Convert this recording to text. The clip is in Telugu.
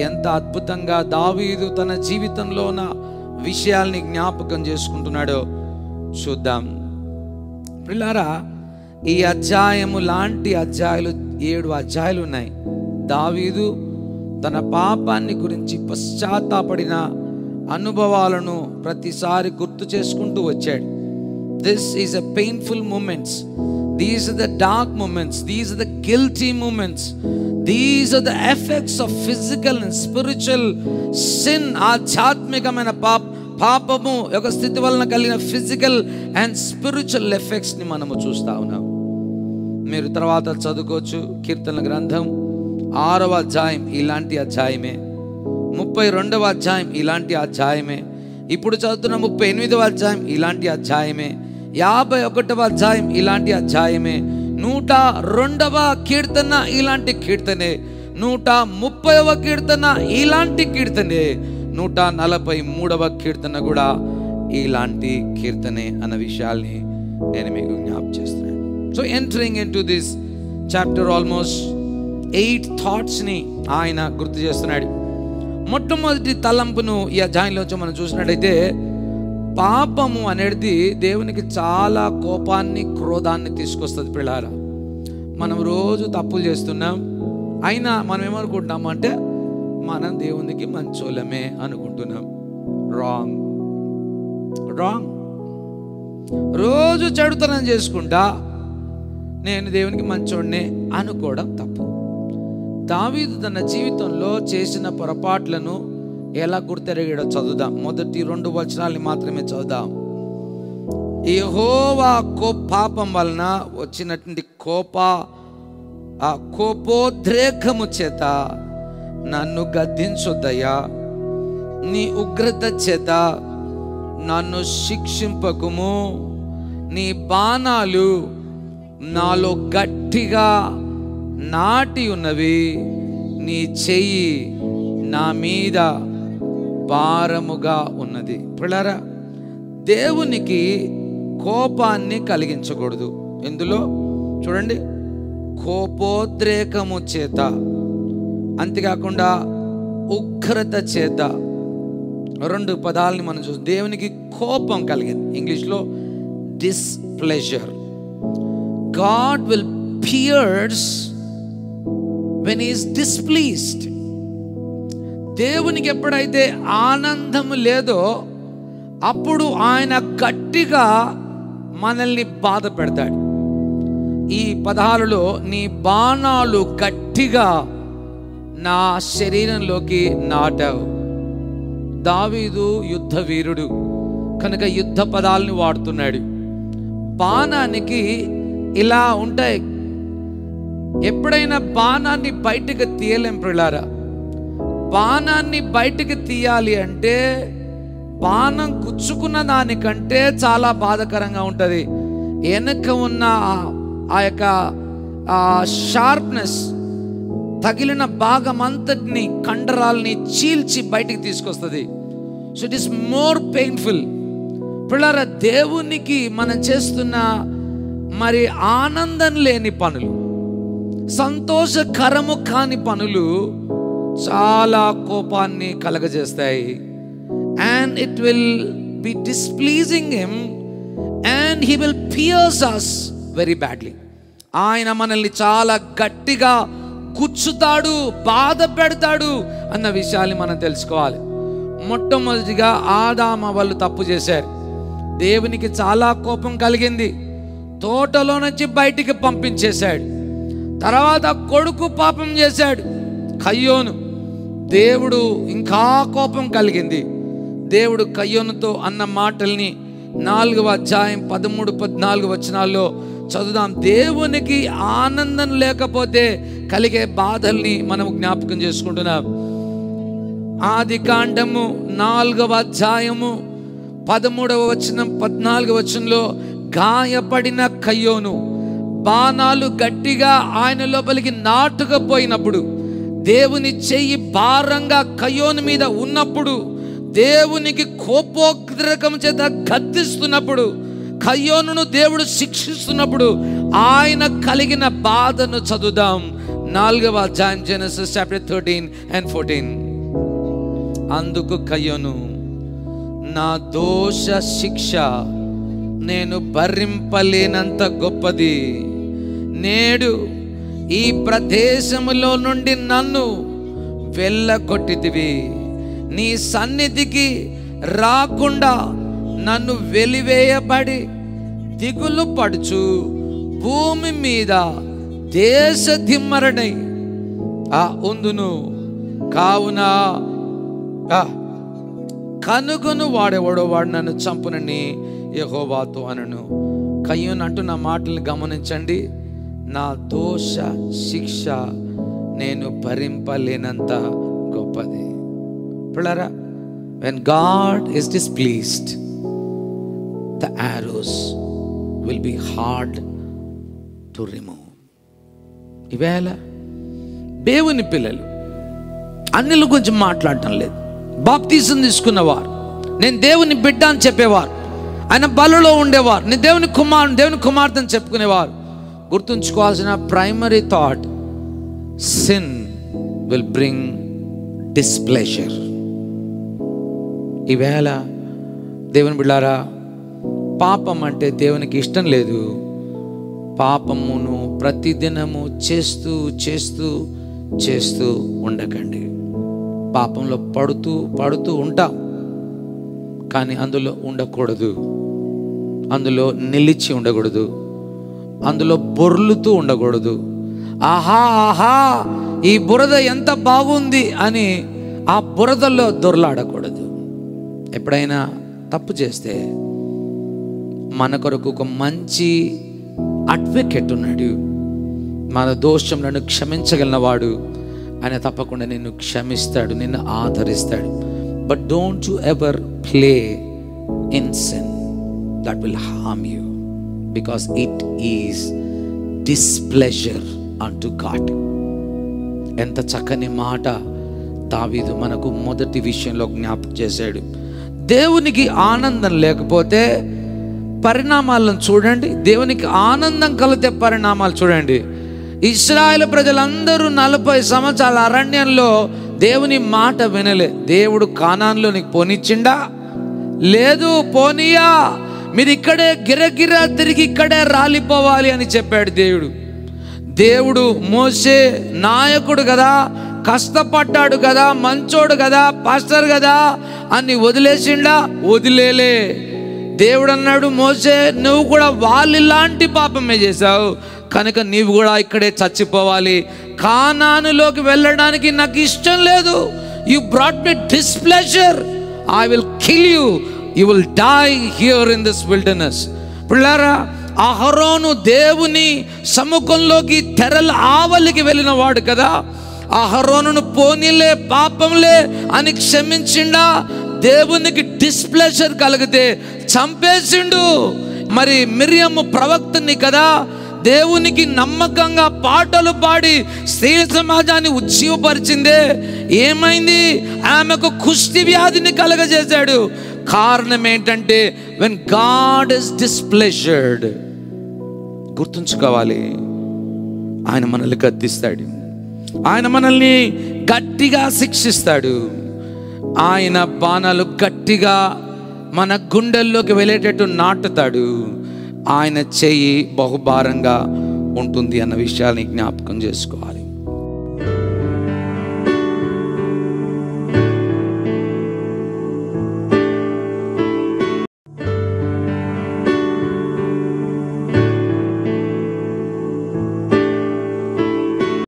ఎంత అద్భుతంగా దావీదు తన జీవితంలో ఉన్న విషయాల్ని జ్ఞాపకం చేసుకుంటున్నాడో చూద్దాం. పిల్లారా, ఈ అధ్యాయము లాంటి అధ్యాయాలు 7 అధ్యాయాలు ఉన్నాయి. దావీదు తన పాపాన్ని గురించి పశ్చాత్తాపడిన అనుభవాలను ప్రతిసారి గుర్తు చేసుకుంటూ వచ్చాడు. This is a painful moments. These are the dark moments. These are the guilty moments. These are the effects of physical and spiritual sin. ఆధ్యాత్మికమైన పాపము యొక్క స్థితి వలన కలిగిన ఫిజికల్ అండ్ స్పిరిచువల్ ఎఫెక్ట్స్ ని మనము చూస్తా ఉన్నాం. మీరు తర్వాత చదువుకోవచ్చు. కీర్తనల గ్రంథం 6వ అధ్యాయం ఇలాంటి అధ్యాయమే, 32వ అధ్యాయం ఇలాంటి అధ్యాయమే, ఇప్పుడు చదువుతున్న 38వ అధ్యాయం ఇలాంటి అధ్యాయమే, 51వ అధ్యాయం ఇలాంటి అధ్యాయమే, 102వ కీర్తన ఇలాంటి కీర్తనే, 130వ కీర్తన ఇలాంటి కీర్తనే, 143వ కీర్తన కూడా ఇలాంటి కీర్తనే అన్న విషయాల్ని నేను మీకు జ్ఞాపకం చేస్తున్నాను. So entering in to this chapter almost 8 thoughts ని ఆయన గుర్తు చేస్తున్నాడు. మొట్టమొదటి తలంపును ఈ అధ్యాయంలో మనం చూసినట్టయితే, పాపము అనేది దేవునికి చాలా కోపాన్ని, క్రోధాన్ని తీసుకొస్తుంది. పిల్లారా, మనం రోజు తప్పులు చేస్తున్నాం, అయినా మనం ఏమనుకుంటున్నాం అంటే మనం దేవునికి మంచోళ్ళమే అనుకుంటున్నాం. రాంగ్. రోజు చెడుతనం చేసుకుంటా నేను దేవునికి మంచోడినే అనుకోవడం తప్పు. దావీదు తన జీవితంలో చేసిన పొరపాట్లను ఎలా గుర్తెరిగాడో చదువుదాం. మొదటి 2 వచనాల్ని మాత్రమే చదువుదాం. యెహోవా పాపం వలన వచ్చినటువంటి కోపోద్రేకము చేత నన్ను గద్దించొద్దయ్యా, నీ ఉగ్రత చేత నన్ను శిక్షింపకుము, నీ బాణాలు నాలో గట్టిగా నాటి ఉన్నవి, నీ చెయ్యి నా మీద భారముగా ఉన్నది. పిల్లరా, దేవునికి కోపాన్ని కలిగించకూడదు. ఎందులో చూడండి, కోపోద్రేకము చేత, అంతేకాకుండా ఉగ్రత చేత. 2 పదాలని మనం చూస్తాం. దేవునికి కోపం కలిగింది, ఇంగ్లీష్లో displeasure. God will pierce when he is displeased. దేవునికి ఎప్పుడైతే ఆనందం లేదో అప్పుడు ఆయన గట్టిగా మనల్ని బాధ పెడతాడు. ఈ పదాలలో నీ బాణాలు గట్టిగా నా శరీరంలోకి నాటావు. దావీదు యుద్ధ వీరుడు కనుక యుద్ధ పదాలని వాడుతున్నాడు. బాణానికి ఇలా ఉంటాయి. ఎప్పుడైనా బాణాన్ని బయటకు తీయలేం పిల్లారా. బాణాన్ని బయటకు తీయాలి అంటే బాణం గుచ్చుకున్న దానికంటే చాలా బాధాకరంగా ఉంటుంది. వెనక ఉన్న ఆ యొక్క షార్ప్నెస్ తగిలిన భాగం అంతటిని, కండరాల్ని చీల్చి బయటికి తీసుకొస్తుంది. So it is more painful. పిల్లారా, దేవునికి మనం చేస్తున్న మరి ఆనందం లేని పనులు, సంతోషకరము కాని పనులు చాలా కోపాన్ని కలగజేస్తాయి. And it will be displeasing him and he will pierce us very badly. ఆయన మనల్ని చాలా గట్టిగా గుచ్చుతాడు, బాధ పెడతాడు అన్న విషయాన్ని మనం తెలుసుకోవాలి. మొట్టమొదటిగా ఆదాము వాళ్ళు తప్పు చేశారు. దేవునికి చాలా కోపం కలిగింది. తోటలో నుంచి బయటికి పంపించేశాడు. తర్వాత కొడుకు పాపం చేశాడు, కయ్యోను. దేవుడు ఇంకా కోపం కలిగింది. దేవుడు కయ్యోనుతో అన్న మాటల్ని 4వ అధ్యాయం 13-14 వచనాల్లో చదువుదాం. దేవునికి ఆనందం లేకపోతే కలిగే బాధల్ని మనం జ్ఞాపకం చేసుకుంటున్నాం. ఆదికాండము 4వ అధ్యాయము 13వ వచనం 14వ వచనంలో గాయపడిన కయ్యోను బాణాలు గట్టిగా ఆయన లోపలికి నాటుకుపోయినప్పుడు, దేవుని చెయ్యి భారంగా కయ్యోను మీద ఉన్నప్పుడు, దేవునికి కోపోద్రేకం చేత గద్దిస్తున్నప్పుడు, కయ్యోనును దేవుడు శిక్షిస్తున్నప్పుడు ఆయన కలిగిన బాధను చదువుదాం. 4వ అధ్యాయం జెనసిస్ చాప్టర్ 13 and 14. అందుకు కయ్యోను, నా దోష శిక్ష నేను భరింపలేనంత గొప్పది. నేడు ఈ ప్రదేశములో నుండి నన్ను వెళ్ళగొట్టితివి. నీ సన్నిధికి రాకుండా నన్ను వెలివేయబడి దిగులు పడుచు భూమి మీద దేశ దిమ్మరణై ఉందును. కావున కనుగొను వాడెవడో వాడు నన్ను చంపునని యెహోవాతో అనను. కయ్యోను అంటున్న మాటలను గమనించండి. నా దోష శిక్ష నేను భరింపలేనంత గొప్పది. పిల్లరా, when God is displeased, the arrows will be hard to remove. ఈవేళ దేవుని పిల్లలు అన్నిల గురించి మాట్లాడటం లేదు. బాప్తిజం తీసుకున్నవారు, నేను దేవుని బిడ్డ అని చెప్పేవారు, ఆయన బలలో ఉండేవారు, నేను దేవుని కుమారుని, దేవుని కుమార్తె అని చెప్పుకునేవారు. గుర్తుంచుకోవాల్సిన primary thought, sin will bring displeasure. ఈవేళ దేవుని బిడ్డారా, పాపం అంటే దేవునికి ఇష్టం లేదు. పాపమును ప్రతిదినము చేస్తూ చేస్తూ చేస్తూ ఉండకండి. పాపంలో పడుతూ ఉంటాం, కానీ అందులో ఉండకూడదు, అందులో నిలిచి ఉండకూడదు, అందులో బొర్లుతూ ఉండకూడదు. ఆహా ఆహా ఈ బురద ఎంత బాగుంది అని ఆ బురదలో దొర్లాడకూడదు. ఎప్పుడైనా తప్పు చేస్తే మన కొరకు ఒక మంచి అడ్వకేట్ ఉన్నాడు, మన దోషములను క్షమించగలిగినవాడు. ఆయన తప్పకుండా నిన్ను క్షమిస్తాడు, నిన్ను ఆదరిస్తాడు. But don't you ever play in sin, that will harm you, because it is displeasure unto God. ఎంత చక్కని మాట దావీదు మనకు మొదటి విషయంలో జ్ఞాపకం చేశాడు. దేవునికి ఆనందం లేకపోతే పరిణామాలను చూడండి, దేవునికి ఆనందం కలిగితే పరిణామాలు చూడండి. ఇశ్రాయేలు ప్రజలందరూ 40 సంవత్సరాల అరణ్యంలో దేవుని మాట వినలే. దేవుడు కానాన్లోనికి పోనిచ్చిండా? లేదు, పోనీయా. మీరు ఇక్కడే గిరగిరా తిరిగి ఇక్కడే రాలిపోవాలి అని చెప్పాడు దేవుడు. దేవుడు మోసే నాయకుడు కదా, కష్టపడ్డాడు కదా, మంచోడు కదా, పాస్టర్ కదా అని వదిలేసిండా? వదిలేలే. దేవుడు అన్నాడు, మోసే నువ్వు కూడా వాళ్ళలాంటి పాపమే చేశావు కనుక నీవు కూడా ఇక్కడే చచ్చిపోవాలి. కానానులోకి వెళ్ళడానికి నాకు ఇష్టం లేదు. You brought me displeasure, I will kill you, you will die here in this wilderness. పిల్లారా, అహరోను దేవుని సముఖంలోకి తెరల ఆవలికి వెళ్ళిన వాడు కదా. అహరోనును పోనీలే, పాపంలే అని క్షమించిండా? దేవునికి డిస్ప్లెజర్ కలిగితే చంపేసిండు. మరి మిర్యము ప్రవక్తని కదా, దేవునికి నమ్మకంగా పాటలు పాడి స్త్రీ సమాజాన్ని ఉజ్జీవపరిచిందే. ఏమైంది? ఆమెకు కుష్టి వ్యాధిని కలగజేశాడు. కారణం ఏంటంటే when God is displeasured, గుర్తుంచుకోవాలి, ఆయన మనల్ని గద్దిస్తాడు, ఆయన మనల్ని గట్టిగా శిక్షిస్తాడు. ఆయన బాణాలు గట్టిగా మన గుండెల్లోకి వెళ్ళేటట్టు నాటుతాడు. ఆయన చెయ్యి బహుభారంగా ఉంటుంది అన్న విషయాన్ని జ్ఞాపకం చేసుకోవాలి.